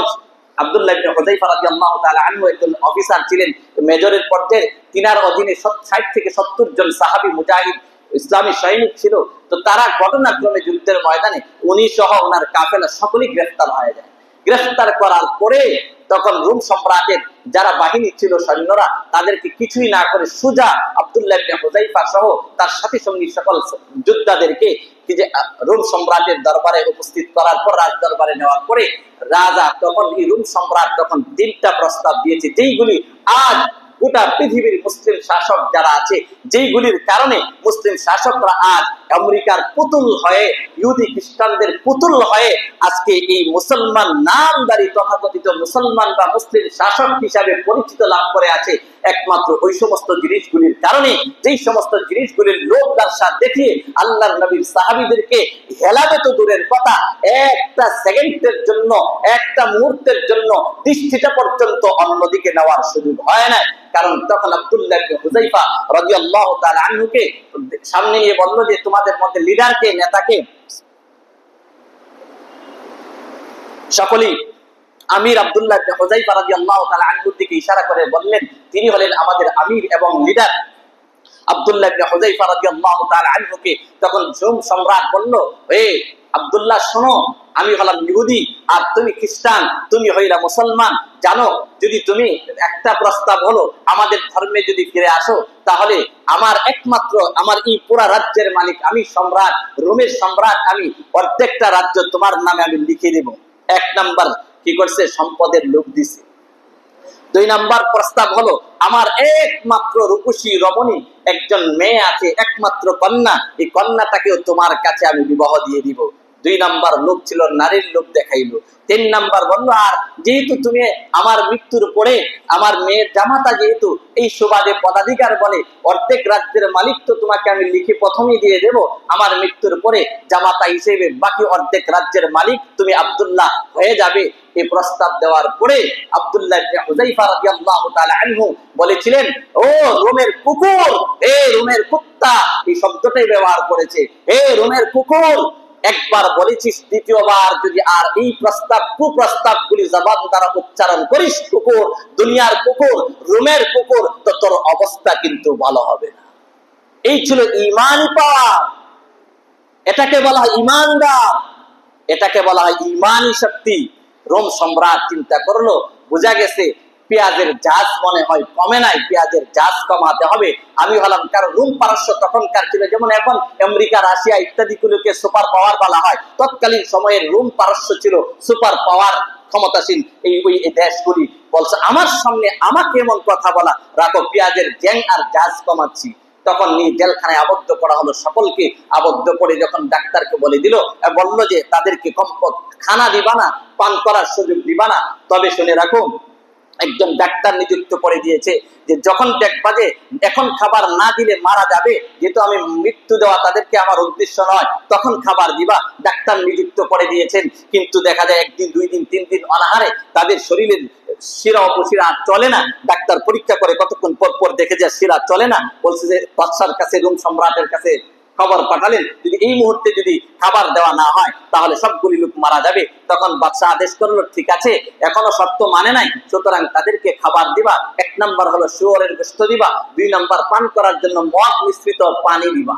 আব্দুল্লাহ ইবনে হুযায়ফা রাদিয়াল্লাহু তাআলা আনহু একজন অফিসার ছিলেন মেজরের পর্যায়ে। তিনার অধীনে 60 থেকে 70 জন সাহাবী মুজাহিদ ইসলামী সৈনিক ছিল। তো তারা ঘটনাক্রমে যুদ্ধের ময়দানে উনি সহ ওনার কাফেলা সকলেই গ্রেফতার হয়ে যায়। গ্রেফতার করার পরে তখন রোম সম্রাটের যারা বাহিনী ছিল, সৈন্যরা, তাদেরকে কিছুই না করে সোজা আব্দুল্লাহ ইবনে হুযায়ফা সহ তার সাথী সঙ্গী সকল যোদ্ধাদেরকে কি যে রোম সম্রাটের দরবারে উপস্থিত করার পর, রাজ দরবারে নেওয়ার পরে রাজা তখন এই রোম সম্রাট তখন 3টা প্রস্তাব দিয়েছে, যেইগুলি আজ গোটা পৃথিবীর মুসলিম শাসক যারা আছে, যেইগুলির কারণে মুসলিম শাসকরা আজ আমেরিকার পুতুল হয়ে, ইহুদি খ্রিস্টানদের পুতুল হয়ে আজকে এই মুসলমান নামদারি তথাকথিত মুসলমান বা মুসলিম শাসক হিসাবে পরিচিত লাভ করে আছে, একমাত্র ওই সমস্ত জিনিসগুলির কারণে, যেই সমস্ত জিনিসগুলির লোক দর্শা দেখিয়ে আল্লাহর নবীর সাহাবীদেরকে হেলাবে তো দূরের কথা, একটা সেকেন্ডের জন্য, একটা মুহূর্তের জন্য দৃষ্টিটা পর্যন্ত অন্যদিকে নেওয়ার সুযোগ হয় না। কারণ তখন আব্দুল্লাহ ইবনে হুযায়ফা রাদিয়াল্লাহু তাআলা আনহুকে সামনে নিয়ে বলল যে তোমাদের মধ্যে লিডারকে, নেতাকে? সকলেই আমির আব্দুল্লাহ ইবনে হুযায়ফা রাদিয়াল্লাহু তাআলা আনহুর দিকে ইশারা করে বললেন তিনি হলেন আমাদের আমির এবং লিডার। আব্দুল্লাহ ইবনে হুযায়ফা রাদিয়াল্লাহু তাআলা আনহুকে তখন রোম সম্রাট বলল, হে আব্দুল্লাহ শোনো, আমি হলাম ইহুদি আর তুমি খ্রিস্টান, তুমি হইলা মুসলমান। জানো, যদি তুমি একটা প্রস্তাব হলো আমাদের ধর্মে যদি ফিরে আসো, তাহলে আমার একমাত্র আমার এই পুরা রাজ্যের মালিক আমি, সম্রাট, রোমের সম্রাট আমি, প্রত্যেকটা রাজ্য তোমার নামে আমি লিখে দেব। 1 নাম্বার কি করছে? সম্পদের লোভ দিছে। 2 নাম্বার প্রস্তাব হলো আমার একমাত্র রূপসী রমণী একজন মেয়ে আছে, একমাত্র কন্যা, এই কন্যাটাকেও তোমার কাছে আমি বিবাহ দিয়ে দিব। 2 নাম্বার লোক ছিল, নারীর লোক দেখাইলো। 3 নাম্বার বললো, আর যেহেতু তুমি আমার মৃত্যুর পরে আমার মেয়ের জামাতা, যেহেতু এই সুবাদে পদাধিকার বলে, অর্ধেক রাজ্যের মালিক তো তোমাকে আমি লিখে প্রথমেই দিয়ে দেব, আমার মৃত্যুর পরে জামাতা হিসেবে বাকি অর্ধেক রাজ্যের মালিক তুমি আব্দুল্লাহ হয়ে যাবে। এই প্রস্তাব দেওয়ার পরে আব্দুল্লাহ ইবনে হুযায়ফা রাদিয়াল্লাহু তাআলা আনহু বলেছিলেন, ও রোমের কুকুর, হে রোমের কুত্তা, এই শব্দটাই ব্যবহার করেছে, হে রোমের কুকুর, একবার বলেছিস, দ্বিতীয়বার যদি আর এই কুপ্রস্তাব গুলি জবান দ্বারা উচ্চারণ করিস, কুকুর, দুনিয়ার কুকুর, রোমের কুকুর, তো তোর অবস্থা কিন্তু ভালো হবে না। এই ছিল ঈমান পাওয়া। এটাকে বলা হয় ঈমানদার, এটাকে বলা হয় ঈমানী শক্তি। রোম সম্রাট চিন্তা করলো, বোঝা গেছে পেঁয়াজের জাজ মনে হয় কমে নাই, পেঁয়াজের জাজ কমাতে হবে। আমি হলাম, কারণ রোম পারস্য তখনকার ছিল, যেমন এখন আমেরিকা, রাশিয়া ইত্যাদি গুলোকে সুপার পাওয়ার বলা হয়, তৎকালীন সময়ের রোম পারস্য ছিল সুপার পাওয়ার, ক্ষমতাসীন ওই দেশগুলি। বলছে, আমার সামনে আমাকে এমন কথা বলা, রাখো, পেঁয়াজের গ্যাং আর জাজ কমাচ্ছি। তখন জেলখানায় আবদ্ধ করা হলো, সকলকে আবদ্ধ করে যখন ডাক্তারকে বলে দিল, বললো যে তাদেরকে খানা দিবা না, পান করার সুযোগ দিবা না, তবে শুনে রাখো, একজন ডাক্তার নিযুক্ত করে দিয়েছে যে যখন দেখবা যে এখন খাবার না দিলে মারা যাবে, যেহেতু আমি মৃত্যু দেওয়া তাদেরকে আমার উদ্দেশ্য নয়, তখন খাবার দিবা, ডাক্তার নিযুক্ত করে দিয়েছেন। কিন্তু দেখা যায় 1 দিন 2 দিন 3 দিন অনাহারে তাদের শরীরের শিরা উপশিরা চলে না। ডাক্তার পরীক্ষা করে কতক্ষণ পর পর দেখে যে শিরা চলে না, বলছে যে বাদশার কাছে, রোম সম্রাটের কাছে খবর পাঠালেন, যদি এই মুহূর্তে যদি খাবার দেওয়া না হয় তাহলে সবগুলি লোক মারা যাবে। তখন বাদশা আদেশ করলো, ঠিক আছে, এখনো শর্ত মানে নাই, সুতরাং তাদেরকে খাবার দিবা। 1 নাম্বার হলো শুয়োরের গোশত দিবা, 2 নাম্বার পান করার জন্য মদ মিশ্রিত পানি দিবা।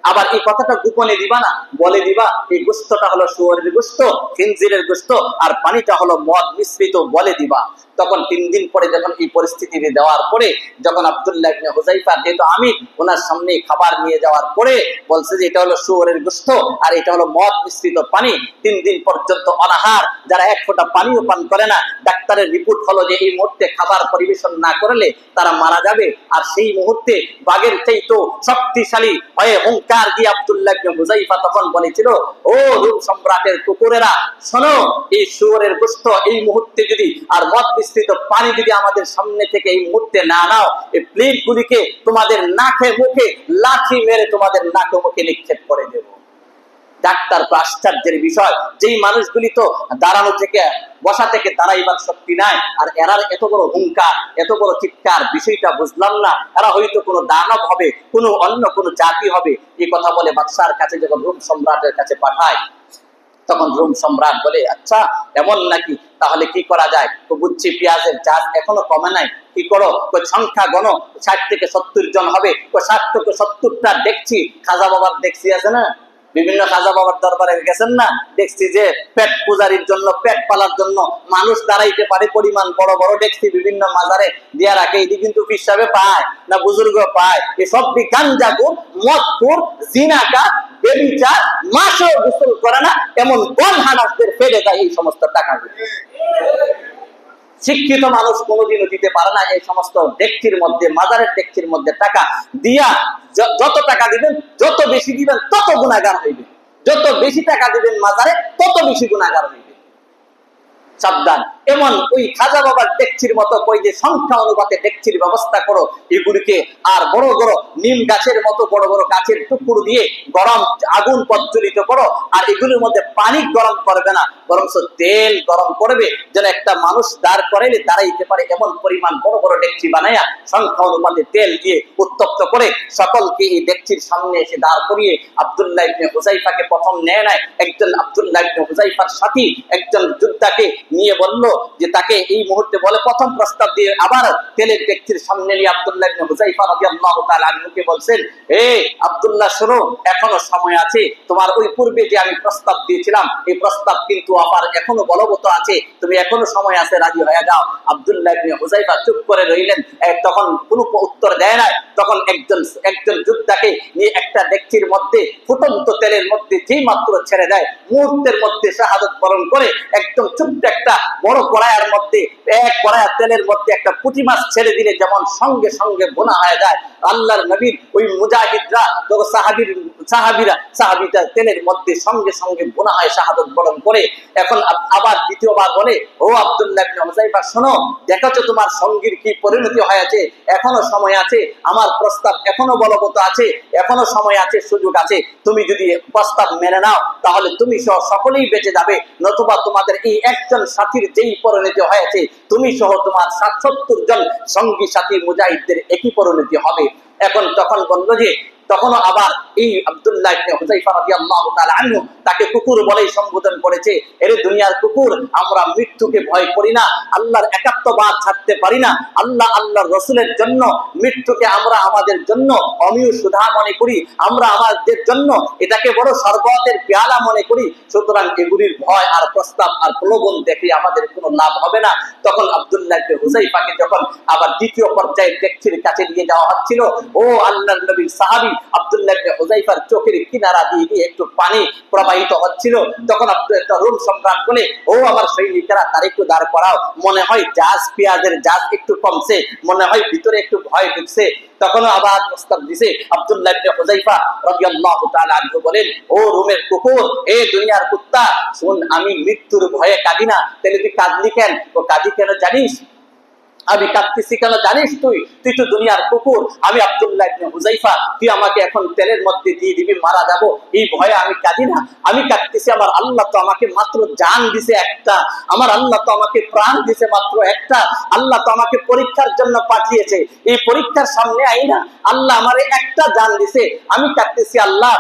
আবার এই কথাটা গোপনে দিবা না, বলে দিবা এই গোশতটা হলো শুয়োরের গোশত, খিনজিরের গোশত, আর পানিটা হলো মদ মিশ্রিত, বলে দিবা। তখন 3 দিন পরে যখন এই পরিস্থিতি দেওয়ার পরে, যখন আব্দুল্লাহ ইবনে হুযায়ফা, যেহেতু আমি ওনার সামনে খাবার নিয়ে যাওয়ার পরে বলছে যে এটা হলো শুয়োরের গোশত আর এটা হলো মদ মিশ্রিত পানি, 3 দিন পর্যন্ত অনাহার, যারা 1 ফোঁটা পানিও পান করে না, ডাক্তারের রিপোর্ট হলো যে এই মুহূর্তে খাবার পরিবেশন না করলে তারা মারা যাবে। আর সেই মুহূর্তে বাঘের চাইতেও শক্তিশালী হয়ে হুঙ্কার দিয়ে আব্দুল্লাহ ইবনে হুযায়ফা তখন বলেছিল, ও রোম সম্রাটের কুকুরেরা, শোনো, এই শুয়োরের গোশত এই মুহূর্তে যদি আর মদ মিশ্রিত পানি যদি আমাদের সামনে থেকে এই মুহূর্তে না নাও, এই প্লেট গুলিকে তোমাদের নাকে মুখে লাঠি মেরে তোমাদের নাকে মুখে নিক্ষেপ করে দেব। ডাক্তার আশ্চর্যের বিষয়, যেই মানুষগুলি তো দাঁড়ানো থেকে, বসা থেকে দাঁড়াইবার শক্তি নাই, আর এরার এত বড় হুঙ্কার, এত বড় চিৎকার, বিষয়টা বুঝলাম না, এরা হয়তো কোনো দানব হবে, কোনো অন্য কোনো জাতি হবে। এই কথা বলে বাদশার কাছে যখন রোম সম্রাটের কাছে পাঠায়, তখন রোম সম্রাট বলে, আচ্ছা এমন নাকি, তাহলে কি করা যায়? তো বুঝছি পেঁয়াজের জাত এখনো কমে নাই, কি করো? সংখ্যা গণ, 60 থেকে 70 জন হবে। 60 থেকে 70টা দেখছি, খাজা বাবার দেখছি আছে না, বিভিন্ন খাজা বাবার দরবারে গেছেন না, দেখছি যে পেট পূজারির জন্য, পেট পালার জন্য মানুষ দাঁড়াইতে পারে পরিমাণ বড় বড় দেখছি বিভিন্ন মাজারে দিয়া রাখে। এটি কিন্তু হিসাবে পায় না, বুজুর্গ পায়। এসব গাঞ্জাখোর, মদখোর, জিনাকা, বেবিচার, মাসেও গোসল করে না এমন গণ হানাসদের ফেলে যায় এই সমস্ত টাকাগুলো। শিক্ষিত মানুষ কোনোদিনও দিতে পারে না এই সমস্ত ডেকচির মধ্যে, মাজারের ডেকচির মধ্যে টাকা দিয়া। যত টাকা দিবেন, যত বেশি দিবেন তত গুনাহগার হইবে, যত বেশি টাকা দিবেন মাজারে তত বেশি গুনাহগার হইবে। সাবধান, এমন ওই খাজা বাবার ডেকচির মতো কই যে সংখ্যা অনুপাতে ডেকচির ব্যবস্থা করো, এগুলিকে আর বড় বড় নিম গাছের মতো বড় বড় গাছের টুকরো দিয়ে গরম আগুন প্রজ্বলিত করো, আর এগুলির মধ্যে পানি গরম করবে না, বরং তেল গরম করবে, যেন একটা মানুষ দাঁড় করাইলে দাঁড়াইতে পারে এমন পরিমাণ বড় বড় ডেকচি বানাইয়া সংখ্যা অনুপাতে তেল দিয়ে উত্তপ্ত করে সকলকে এই ডেকচির সামনে এসে দাঁড় করিয়ে আব্দুল্লাহ ইবনে হুযায়ফাকে প্রথম নেয় নাই। একজন আব্দুল্লাহ ইবনে হুযায়ফার সাথী একজন যোদ্ধাকে নিয়ে বলল যে তাকে এই মুহূর্তে বলে, প্রথম প্রস্তাব দিয়ে আবার তেলের ডেকচির সামনে নিয়ে আব্দুল্লাহ ইবনে হুযায়ফা রাদিয়াল্লাহু তাআলা আনহুকে বলছেন, হে আব্দুল্লাহ, শোনো, এখনো সময় আছে, তোমার ওই পূর্বে যে আমি প্রস্তাব দিয়েছিলাম এই প্রস্তাব কিন্তু আবার এখনো বলবৎ আছে, তুমি এখনো সময় আছে, রাজি হয়ে যাও। আব্দুল্লাহ ইবনে হুযায়ফা চুপ করে রইলেন, তখন কোনো উত্তর দেয় না। তখন একজন যোদ্ধাকে নিয়ে একটা ডেকচির মধ্যে ফুটন্ত তেলের মধ্যে যেই মাত্র ছেড়ে দেয়, মুহূর্তের মধ্যে শাহাদাত বরণ করে একদম চুপটা একটা বড় কড়াইয়ের মধ্যে এক কড়াইয়া তেলের মধ্যে একটা পুঁটি মাছ ছেড়ে দিলে যেমন সঙ্গে সঙ্গে বোনা হয়ে যায়, আল্লাহর নবীর ওই মুজাহিদরা সাহাবীরা তেলের মধ্যে সঙ্গে সঙ্গে বোনা হয় শাহাদত বরণ করে। এখন আবার দ্বিতীয়বার বলে, ও আব্দুল্লাহ ইবনে হুযায়ফা শোনো, দেখো তোমার সঙ্গীর কি পরিণতি হয়েছে, এখনো সময় আছে, আমার প্রস্তাব এখনো বলবৎ আছে, এখনো সময় আছে, সুযোগ আছে, তুমি যদি প্রস্তাব মেনে নাও তাহলে তুমি সহ সকলেই বেঁচে যাবে, নতুবা তোমাদের এই একজন সাথীর যেই পরিণতি হয়েছে তুমি সহ তোমার ৭৭ জন সঙ্গী সাথী মুজাহিদদের একই পরিণতি হবে। এখন তখন বললো যে তখনও আবার এই আব্দুল্লাহ ইবনে হুযায়ফা রাদিয়াল্লাহু তাআলা আনহু তাকে কুকুর বলেই সম্বোধন করেছে, এরে দুনিয়ার কুকুর, আমরা মৃত্যুকে ভয় করি না, আল্লাহর একাত্মবাদ ছাড়তে পারি না, আল্লাহর রাসূলের জন্য মৃত্যুকে আমরা আমাদের জন্য অমীয় সুধা মনে করি, আমরা আমাদের জন্য এটাকে বড় শরবতের পেয়ালা মনে করি, সুতরাং এগুলির ভয় আর প্রস্তাব আর প্রলোভন দেখে আমাদের কোনো লাভ হবে না। তখন আব্দুল্লাহ ইবনে হুযায়ফাকে যখন আবার দ্বিতীয় পর্যায়ে ডেকচির কাছে নিয়ে যাওয়া হচ্ছিল, ও আল্লাহর নবীর সাহাবী আব্দুল্লাহ ইবনে হুযায়ফার চোখের কিনারা দিয়ে একটু পানি প্রবাহিত হচ্ছিল, তখন একটা রোম সম্রাট বলে, ও আমার সৈনিকেরা তার একটু দাঁড় করাও, মনে হয় পেঁয়াজের জাজ একটু কমছে, মনে হয় ভিতরে একটু ভয় ঢুকছে। তখন আবার প্রস্তাব দিছে আব্দুল্লাহ ইবনে হুযায়ফা রাদিয়াল্লাহু তাআলা আনহু বলেন, ও রোমের কুকুর, এ দুনিয়ার কুত্তা, শুন, আমি মৃত্যুর ভয়ে কাঁদি না। তাহলে তুই কাঁদলি কেন? ও কাঁদি কেন জানিস? আমি কাঁদতেছি কেন জানিস? তুই তো দুনিয়ার কুকুর, আমি আব্দুল্লাহ ইবনে হুযায়ফা, তুই আমাকে এখন তেলের মধ্যে দিয়ে দিবি, মারা যাবো, এই ভয়ে আমি কাঁদি না, আমি কাঁদতেছি আমার আল্লাহ তো আমাকে মাত্র জান দিছে একটা, আমার আল্লাহ তো আমাকে প্রাণ দিছে মাত্র একটা, আল্লাহ তো আমাকে পরীক্ষার জন্য পাঠিয়েছে, এই পরীক্ষার সামনে আইনা আল্লাহ আমারে একটা জান দিছে, আমি কাঁদতেছি, আল্লাহ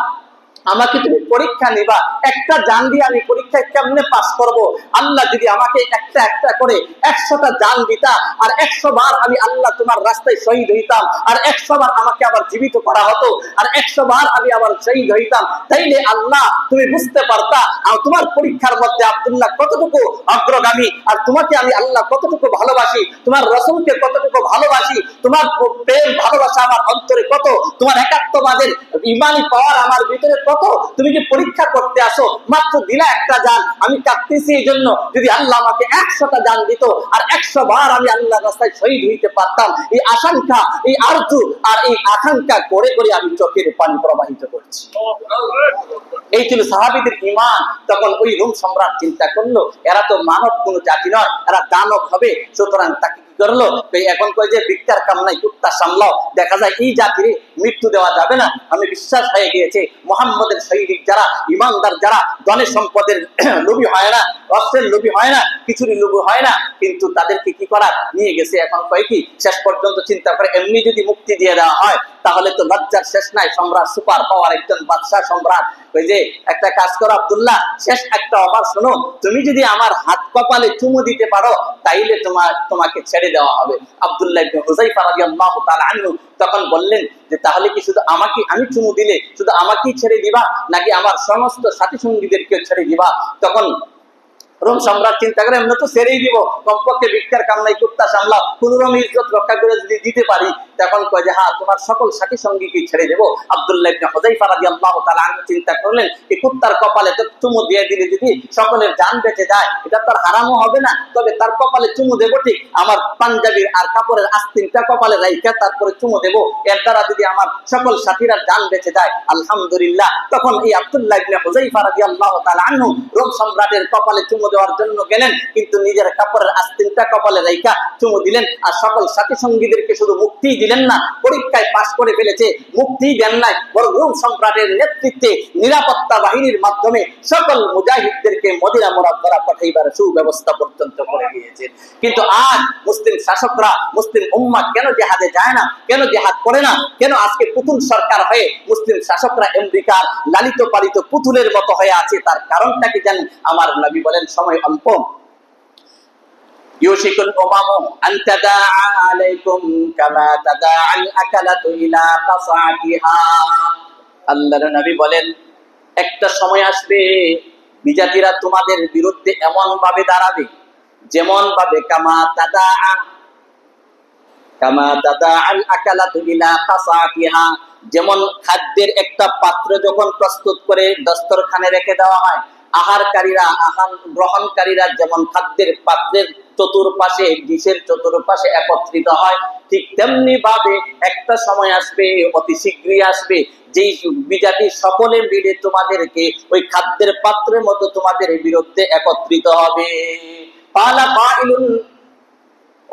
আমাকে তুমি পরীক্ষা নিবা, একটা জান দিয়ে আমি পরীক্ষায় কেমনে পাস করব? আল্লাহ যদি আমাকে একটা একটা করে 100টা জান দিতা, আর 100 বার আমি আল্লাহ তোমার রাস্তায় শহীদ হইতাম, আর 100 বার আমাকে আবার জীবিত করা হতো, আর 100 বার আমি আবার শহীদ হইতাম, তাইলে আল্লাহ তুমি বুঝতে পারতা আর তোমার পরীক্ষার মধ্যে আব্দুল্লাহ কতটুকু অগ্রগামী, আর তোমাকে আমি আল্লাহ কতটুকু ভালোবাসি, তোমার রাসূলকে কতটুকু ভালোবাসি, তোমার প্রেম ভালোবাসা আমার অন্তরে কত, তোমার একাত্মবাদের ঈমানি পাওয়ার আমার ভিতরে কত, তুমি যে পরীক্ষা করতে আসো, মাত্র দিলা একটা জান, আমি কাঁদতেছি এই জন্য, যদি আল্লাহ আমাকে 100টা জান দিত আর 100 বার আমি আল্লাহর রাস্তায় শহীদ হইতে পারতাম, এই আশঙ্কা, এই আরজু আর এই আকাঙ্ক্ষা করে করে আমি চোখের পানি প্রবাহিত করছি। এই ছিল সাহাবীদের ঈমান। তখন ওই রোম সম্রাট চিন্তা করলো, এরা তো মানব কোন জাতি নয়, এরা দানব হবে, সুতরাং তাকে কি করলো, এখন কয় যে ভিক্ষার কাম নাই, কুত্তা সামলাও, দেখা যায় এই জাতির মৃত্যু দেওয়া যাবে না। আমি বিশ্বাস হয়ে গিয়েছে মুহাম্মদের সৈনিক যারা, ইমানদার যারা, ধনের সম্পদের লোভী হয় না, অস্ত্রের লোভী হয় না, কিছুরই লোভী হয় না, কিন্তু তাদেরকে কি করা নিয়ে গেছে, এখন কয় কি শেষ পর্যন্ত চিন্তা করে এমনি যদি মুক্তি দিয়ে দেওয়া হয় তাহলে তো লজ্জার শেষ নাই, সম্রাট সুপার পাওয়ার একজন বাদশাহ সম্রাট, ওই যে একটা কাজ করো আব্দুল্লাহ, শেষ একটা অফার শোনো, তুমি যদি আমার হাত কপালে চুমু দিতে পারো তাইলে তোমাকে ছেড়ে দেওয়া হবে। আব্দুল্লাহ ইবনে হুযায়ফা রাদিয়াল্লাহু তাআলা আনহু তখন বললেন যে তাহলে কি শুধু আমাকে, আমি চুমু দিলে শুধু আমাকেই ছেড়ে দিবা নাকি আমার সমস্ত সাথী সঙ্গীদেরকে ছেড়ে দিবা? তখন রোম সম্রাট চিন্তা করে এমনি তো ছেড়েই দিব, কমপক্ষে ভিক্ষার কাম নাই, কুত্তা সামলাও, কোনরকম ইজ্জত রক্ষা করে যদি দিতে পারি। তখন কয় যে হ্যাঁ, তোমার সকল সাথী সঙ্গীকে ছেড়ে দেবো। আব্দুল্লাহ ইবনে হুযায়ফা রাদিয়াল্লাহু তাআলা আনহু চিন্তা করলেন, এই কুত্তার কপালে তো চুমু দিয়ে দিলে যদি সকলের জান বেঁচে যায়, এটা তার হারামও হবে না, তবে তার কপালে চুমু দেবো ঠিক, আমার পাঞ্জাবির আর কাপড়ের আস্তিনটা কপালে রাইখা তারপরে চুমু দেবো, এর দ্বারা যদি আমার সকল সাথীরা জান বেঁচে যায় আলহামদুলিল্লাহ। তখন এই আব্দুল্লাহ ইবনে হুযায়ফা রাদিয়াল্লাহু তাআলা আনহু রোম সম্রাটের কপালে চুমু দেওয়ার জন্য গেলেন, কিন্তু নিজের কাপড়ের আস্তিনটা কপালে রাইখা চুমু দিলেন, আর সকল সাথী সঙ্গীদেরকে শুধু মুক্তি দিলেন না, পরীক্ষায় পাস করে ফেলেছে, মুক্তি দেন নাই, বরং রোম সম্রাটের নেতৃত্বে নিরাপত্তা বাহিনীর মাধ্যমে সকল মুজাহিদদেরকে মদিনা মুনাওয়ারা পাঠাইবার সুব্যবস্থা পর্যন্ত করে দিয়েছেন। কিন্তু আজ মুসলিম শাসকরা, মুসলিম উম্মাহ কেন জিহাদে যায় না, কেন জিহাদ করে না, কেন আজকে পুতুল সরকার হয়ে মুসলিম শাসকরা আমেরিকার লালিত পালিত পুতুলের মতো হয়ে আছে? তার কারণটা কি জানেন? আমার নবী বলেন, সময় অল্প, ইউশিকুল উমামু আন তাদাআ আলাইকুম কামা তাদাআল আকালাতু ইলা কাসাতিহা। আল্লাহর নবী বলেন, একটা সময় আসবে বিজাতিরা তোমাদের বিরুদ্ধে এমন ভাবে দাঁড়াবে যেমন ভাবে কামা তাদাআল আকালাতু ইলা কাসাতিহা, যেমন খাদ্যের একটা পাত্র যখন প্রস্তুত করে দস্তরখানে রেখে দেওয়া হয়, আহারকারীরা, আহার গ্রহণকারীরা যেমন খাদ্যের পাত্রের চতুর্পাশে, ডিশের চতুর্পাশে একত্রিত হয়, ঠিক তেমনি ভাবে একটা সময় আসবে, অতি শীঘ্রই আসবে, যেই বিজাতি সকলে মিলে তোমাদেরকে ওই খাদ্যের পাত্রের মতো তোমাদের বিরুদ্ধে একত্রিত হবে। পালা কাইলুন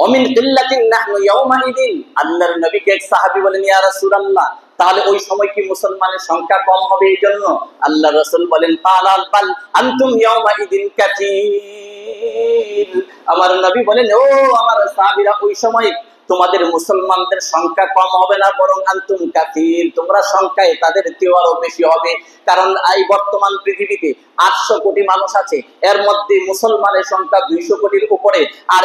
ওমিন কিল্লাতিন নাহনু ইয়াউমাইদিন। আল্লাহর নবীকে এক সাহাবী বলেন, ইয়া রাসূলুল্লাহ, তাহলে ওই সময় কি মুসলমানের সংখ্যা কম হবে এই জন্য? আল্লাহ রাসূল বলেন, পালাল বাল আনতুম ইয়াউমাইদিন কাসীর। আমার নবী বলেন, ও আমার সাহাবীরা, ওই সময় তোমাদের মুসলমানদের সংখ্যা কম হবে না, বরং আনতুম কাসীর, তোমরা সংখ্যায় তাদের চেয়ে আরো বেশি হবে। কারণ এই বর্তমান পৃথিবীতে 800 কোটি মানুষ আছে, এর মধ্যে মুসলমানের সংখ্যা 200 কোটির উপরে, আর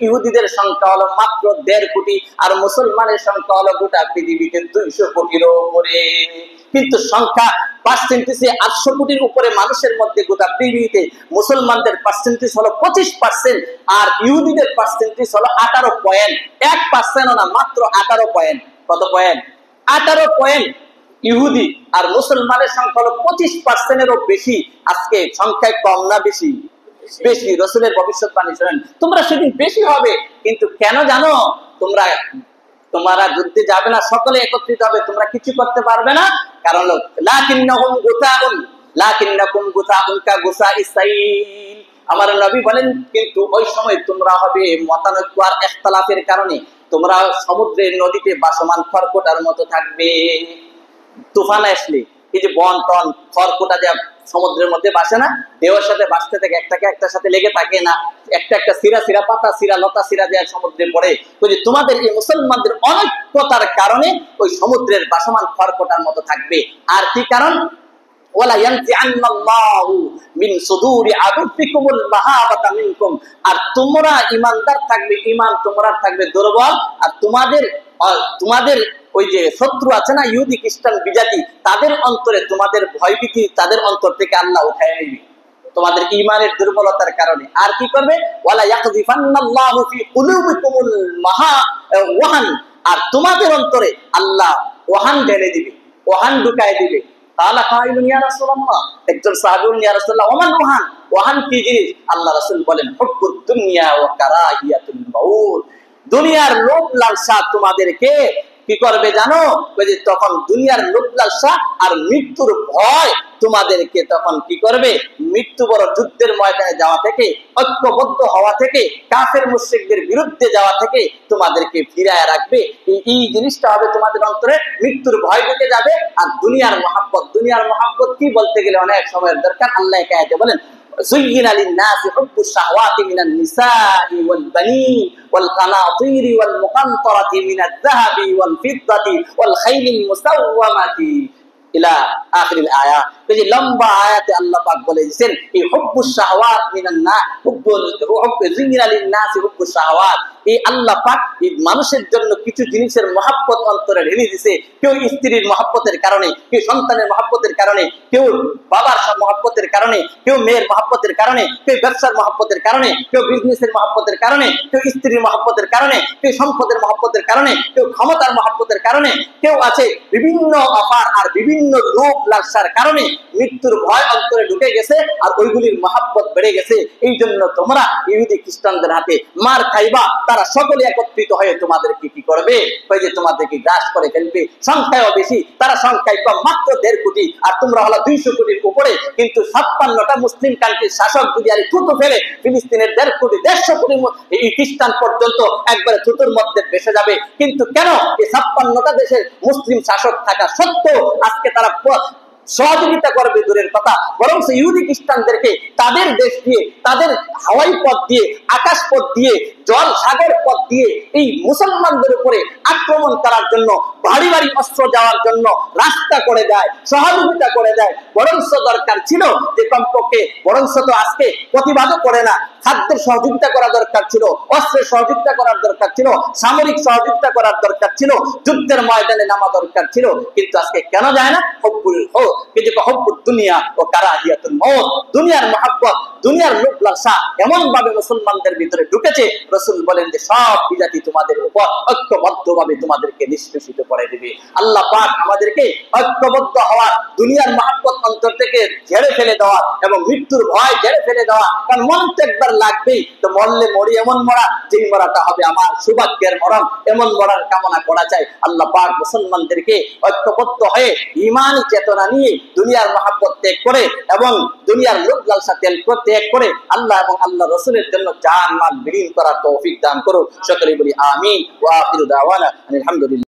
ইহুদিদের সংখ্যা হলো মাত্র 1.5 কোটি, আর মুসলমানের সংখ্যা হলো গোটা পৃথিবীতে 200 কোটির উপরে। কিন্তু সংখ্যা পার্সেন্টেজে 800 কোটির উপরে মানুষের মধ্যে গোটা পৃথিবীতে মুসলমানদের পার্সেন্টেজ হলো 25%, আর ইহুদিদের পার্সেন্টেজ হলো 18.1%, না মাত্র 18 পয়েন্ট। কত পয়েন্ট? 18 পয়েন্ট ইহুদি, আর মুসলমানের সংখ্যা হলো 25%-এরও বেশি। আজকে সংখ্যায় কম না বেশি? বেশি। রাসূলের ভবিষ্যৎবাণী শুনেন, তোমরা সেদিন বেশি হবে। কিন্তু কেন জানো? তোমরা যুদ্ধে যাবে না, সকলে একত্রিত হবে, তোমরা কিছু করতে পারবে না। কারণ লাকিন্নাকুম গুসাউন কা গুসাইস সাইল। আমার নবী বলেন, কিন্তু ওই সময় তোমরা হবে মতানৈক্য আর ইখতিলাফের কারণে তোমরা সমুদ্রের নদীতে ভাসমান খড়কুটার মতো থাকবে। তুফান আসলে এই যে বন টন খড়কুটা যে সমুদ্রের মধ্যে বাসে না, ঢেউয়ের সাথে বাসতে থাকে, একটাকে একটার সাথে লেগে থাকে না, একটা একটা সিরা পাতা সিরা লতা সিরা যে সমুদ্রে পড়ে। ওই যে তোমাদের এই মুসলমানদের অনৈক্যতার কারণে ওই সমুদ্রের ভাসমান খড়কুটার মতো থাকবে। আর কি কারণ? ওয়ালা ইয়ানজিআন্নাল্লাহু মিন সুদুরি আদুফিকুমুল মাহাবাতা মিনকুম। আর তোমরা ঈমানদার থাকবে, ঈমান তোমরা থাকবে দুর্বল, আর তোমাদের ওই যে শত্রু আছে না, ইহুদি খ্রিস্টান বিজাতি, তাদের অন্তরে তোমাদের ভয়ভীতি তাদের অন্তর থেকে আল্লাহ উঠায় নেবে তোমাদের ঈমানের দুর্বলতার কারণে। আর কি করবে? ওয়ালা ইয়াকযিফান্নাল্লাহু ফি কুলুবিকুমুল ওয়াহান। আর তোমাদের অন্তরে আল্লাহ ওয়াহান ঢেলে দিবে, ওয়াহান ঢুকায় দিবে। কালা কাইলুন ইয়া রাসূলুল্লাহ, একজন সাহাবী বলেন, ইয়া রাসূলুল্লাহ, ওমান ওয়াহান? ওয়াহান কি জিনিস? আল্লাহ রাসূল বলেন, হুব্বুদ দুনিয়া ওয়া কারাহিয়াতুল মাউত। দুনিয়ার লোভ লালসা তোমাদেরকে কি করবে জানো? ওই যে তখন দুনিয়ার লোভ লালসা আর মৃত্যুর ভয় তোমাদেরকে তখন কি করবে? মৃত্যু বড় যুদ্ধের ময়দানে যাওয়া থেকে, ঐক্যবদ্ধ হওয়া থেকে, কাফের মুশরিকদের বিরুদ্ধে যাওয়া থেকে তোমাদেরকে ফিরায় রাখবে। এই জিনিসটা হবে তোমাদের অন্তরে, মৃত্যুর ভয় ঢুকে যাবে। আর দুনিয়ার মহাব্বত কি বলতে গেলে অনেক সময়ের দরকার। আল্লাহ একা একে বলেন, زين للناس حب الشهوات من النساء والبنين والقناطير والمقنطرة من الذهب والفضة والخيل المسومة إلى آخر الآية। এই যে লম্বা আয়াতে আল্লাহ পাক বলেছেন, এই হুব্বুশ শাহওয়াত মিনান নাস, যুয়িনা লিন-নাসি হুব্বুশ শাহওয়াত। এই আল্লাহ পাক এই মানুষের জন্য কিছু জিনিসের মহব্বত অন্তরে ঢেলে দিয়েছে। কেউ স্ত্রীর মহব্বতের কারণে, কেউ সন্তানের মহব্বতের কারণে, কেউ বাবার মহব্বতের কারণে, কেউ মেয়ের মহব্বতের কারণে, কেউ ব্যবসার মহব্বতের কারণে, কেউ বিজনেসের মহব্বতের কারণে, কেউ স্ত্রীর মহব্বতের কারণে, কেউ সম্পদের মহব্বতের কারণে, কেউ ক্ষমতার মহব্বতের কারণে, কেউ আছে বিভিন্ন অফার আর বিভিন্ন লোভ লালসার কারণে মৃত্যুর ভয় অন্তরে ঢুকে গেছে, আর ওইগুলির মহব্বত বেড়ে গেছে। এই জন্য তোমরা ইহুদি খ্রিস্টানদের হাতে মার খাইবা। তারা সকলে একত্রিত হয়ে তোমাদেরকে কি করবে? ওই যে তোমাদেরকে গ্রাস করে ফেলবে। সংখ্যাও বেশি, তারা সংখ্যায় কম, মাত্র 1.5 কোটি, আর তোমরা হলো 200 কোটির উপরে। কিন্তু 56টা মুসলিম কান্ট্রির শাসক যদি আর থুতু ফেলে, ফিলিস্তিনের 1.5 কোটি 150 কোটি এই খ্রিস্টান পর্যন্ত একবারে থুতুর মধ্যে ভেসে যাবে। কিন্তু কেন? এই 56টা দেশের মুসলিম শাসক থাকা সত্ত্বেও আজকে তারা সহযোগিতা করবে দূরের কথা, বরং ইহুদি খ্রিস্টানদেরকে তাদের দেশ দিয়ে, তাদের হাওয়াই পথ দিয়ে, আকাশ পথ দিয়ে, জল সাগর পথ দিয়ে এই মুসলমানদের উপরে আক্রমণ করার জন্য, ভারী ভারী অস্ত্র যাওয়ার জন্য রাস্তা করে দেয়, সহযোগিতা করে দেয়। বরংস দরকার ছিল যে কমপক্ষে, বরংস তো আজকে প্রতিবাদও করে না, খাদ্যের সহযোগিতা করা দরকার ছিল, অস্ত্রের সহযোগিতা করার দরকার ছিল, সামরিক সহযোগিতা করার দরকার ছিল, যুদ্ধের ময়দানে নামা দরকার ছিল। কিন্তু আজকে কেন যায় না? হুব্বুদ দুনিয়া ও কারাহিয়াতুল মউত। দুনিয়ার মহব্বত, দুনিয়ার লোভ লালসা এমন ভাবে মুসলমানদের ভিতরে ঢুকেছে, রাসূল বলেন যে সব বিজাতি তোমাদের উপর ঐক্যবদ্ধভাবে তোমাদেরকে নিষ্পেষিত করে দিবে। আল্লাহ পাক আমাদেরকে ঐক্যবদ্ধ হওয়া, দুনিয়ার মহব্বত অন্তর থেকে ঝেড়ে ফেলে দেওয়া এবং মৃত্যুর ভয় ঝেড়ে ফেলে দেওয়া। কারণ মন তো একবার লাগবেই, তো মরলে মরি এমন মরা যেই মরাটা হবে আমার সৌভাগ্যের মরণ, এমন মরার কামনা করা চাই। আল্লাহ পাক মুসলমানদেরকে ঐক্যবদ্ধ হয়ে ঈমানি চেতনা নিয়ে দুনিয়ার মহব্বত ত্যাগ করে এবং দুনিয়ার লোভ লালসা ত্যাগ করে আল্লাহ এবং আল্লাহ রাসূলের জন্য জান মাল বিলীন করার তৌফিক দান করুন। সকলে বলি আমিন। ওয়া আখিরু দাওয়ানা আলহামদুলিল্লাহ।